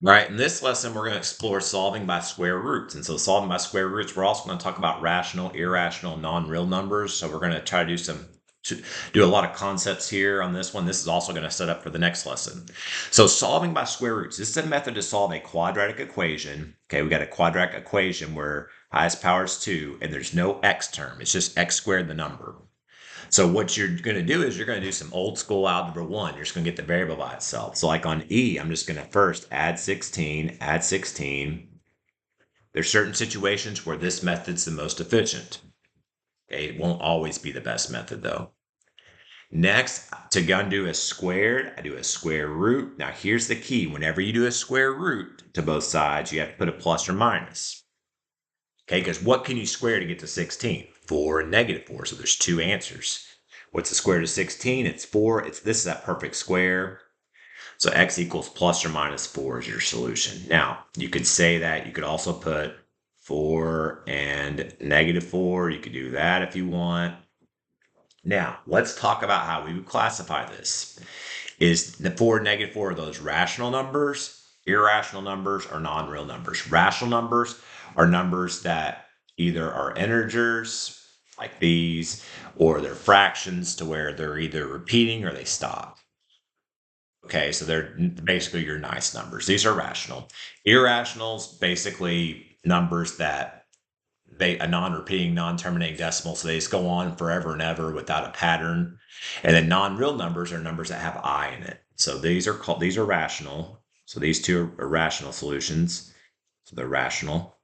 All right, in this lesson, we're going to explore solving by square roots. And so solving by square roots, we're also going to talk about rational, irrational, non-real numbers. So we're going to try to do a lot of concepts here on this one. This is also going to set up for the next lesson. So solving by square roots, this is a method to solve a quadratic equation. Okay, we got a quadratic equation where highest power is 2 and there's no x term. It's just x squared the number. So what you're going to do is you're going to do some old school algebra 1. You're just going to get the variable by itself. So like on E, I'm just going to first add 16, add 16. There's certain situations where this method's the most efficient. Okay, it won't always be the best method though. Next, to undo a squared, I do a square root. Now here's the key. Whenever you do a square root to both sides, you have to put a plus or minus. Okay, because what can you square to get to 16? 4 and negative 4, so there's two answers. What's the square root of 16? It's 4. This is that perfect square. So x equals plus or minus 4 is your solution. Now, you could say that. You could also put 4 and negative 4. You could do that if you want. Now, let's talk about how we would classify this. Is the 4 and negative 4 are those rational numbers, irrational numbers, or non-real numbers? Rational numbers are numbers that either are integers, like these, or they're fractions to where they're either repeating or they stop. Okay, so they're basically your nice numbers. These are rational. Irrationals, basically numbers that a non-repeating, non-terminating decimal, so they just go on forever and ever without a pattern. And then non-real numbers are numbers that have I in it. So these are rational. So these two are rational solutions. So they're rational.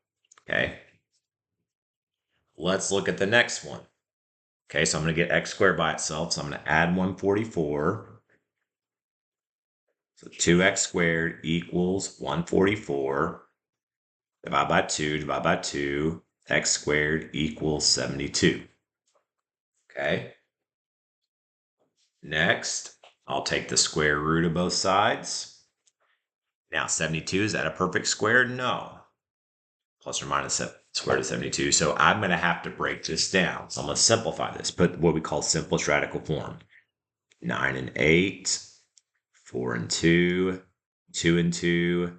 Okay. Let's look at the next one. Okay, so I'm going to get x squared by itself. So I'm going to add 144. So 2x squared equals 144. Divide by 2, divide by 2. X squared equals 72. Okay. Next, I'll take the square root of both sides. Now, 72, is that a perfect square? No. Plus or minus square root of 72. So I'm going to have to break this down. So I'm going to simplify this, put what we call simplest radical form. 9 and 8, 4 and 2, 2 and 2,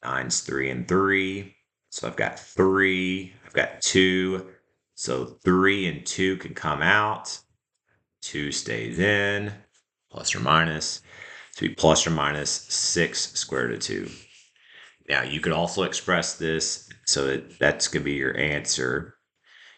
9's 3 and 3. So I've got 3, I've got 2. So 3 and 2 can come out. 2 stays in, plus or minus. To be plus or minus 6 square root of 2. Now, you could also express this so that's going to be your answer.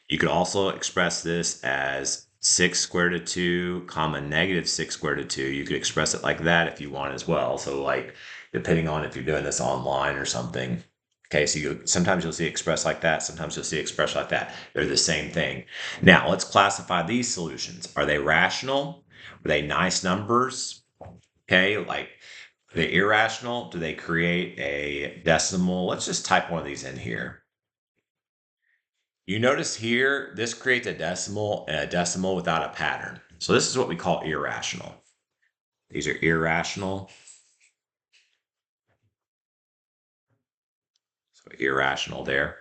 You could also express this as 6 square root of 2, comma, negative 6 square root of 2. You could express it like that if you want as well. So, like, depending on if you're doing this online or something. Okay, so sometimes you'll see expressed like that. Sometimes you'll see expressed like that. They're the same thing. Now, let's classify these solutions. Are they rational? Are they nice numbers? Okay, like the irrational, do they create a decimal? Let's just type one of these in here. You notice here, this creates a decimal without a pattern. So this is what we call irrational. These are irrational. So irrational there.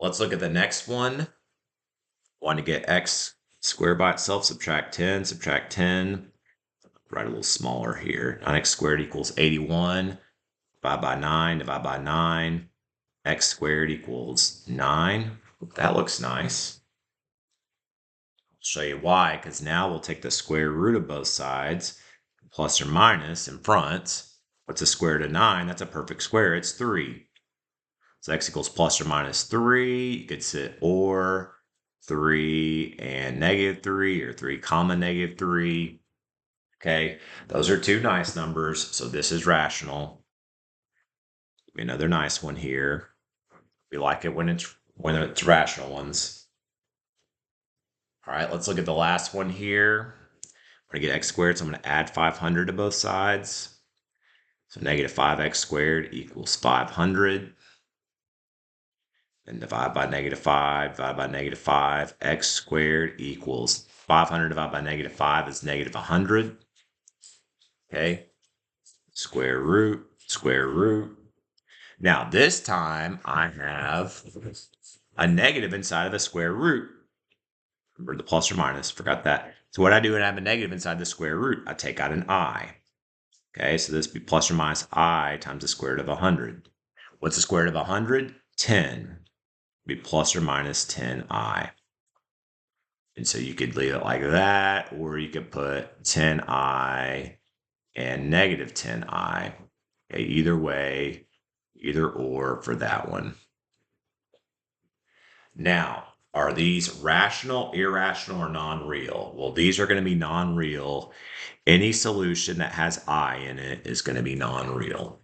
Let's look at the next one. Want to get x squared by itself, subtract 10, subtract 10. Write a little smaller here. 9x squared equals 81. Divide by 9, divide by 9. X squared equals 9. That looks nice. I'll show you why, because now we'll take the square root of both sides, plus or minus in front. What's the square root of 9? That's a perfect square. It's 3. So x equals plus or minus 3. You could say or 3 and negative 3, or 3 comma negative 3. Okay, those are two nice numbers, so this is rational. Another nice one here. We like it when it's rational ones. All right, let's look at the last one here. I'm going to get x squared, so I'm going to add 500 to both sides. So negative 5x squared equals 500. Then divide by negative 5, divide by negative 5. X squared equals 500 divided by negative 5 is negative 100. Okay, square root, square root. Now this time I have a negative inside of the square root. Remember the plus or minus, forgot that. So what I do when I have a negative inside the square root, I take out an I. Okay, so this would be plus or minus I times the square root of 100. What's the square root of 100? 10. Be plus or minus 10I. And so you could leave it like that, or you could put 10I and negative 10I. Okay, either way, either or for that one. Now, are these rational, irrational, or non-real? Well, these are going to be non-real. Any solution that has I in it is going to be non-real.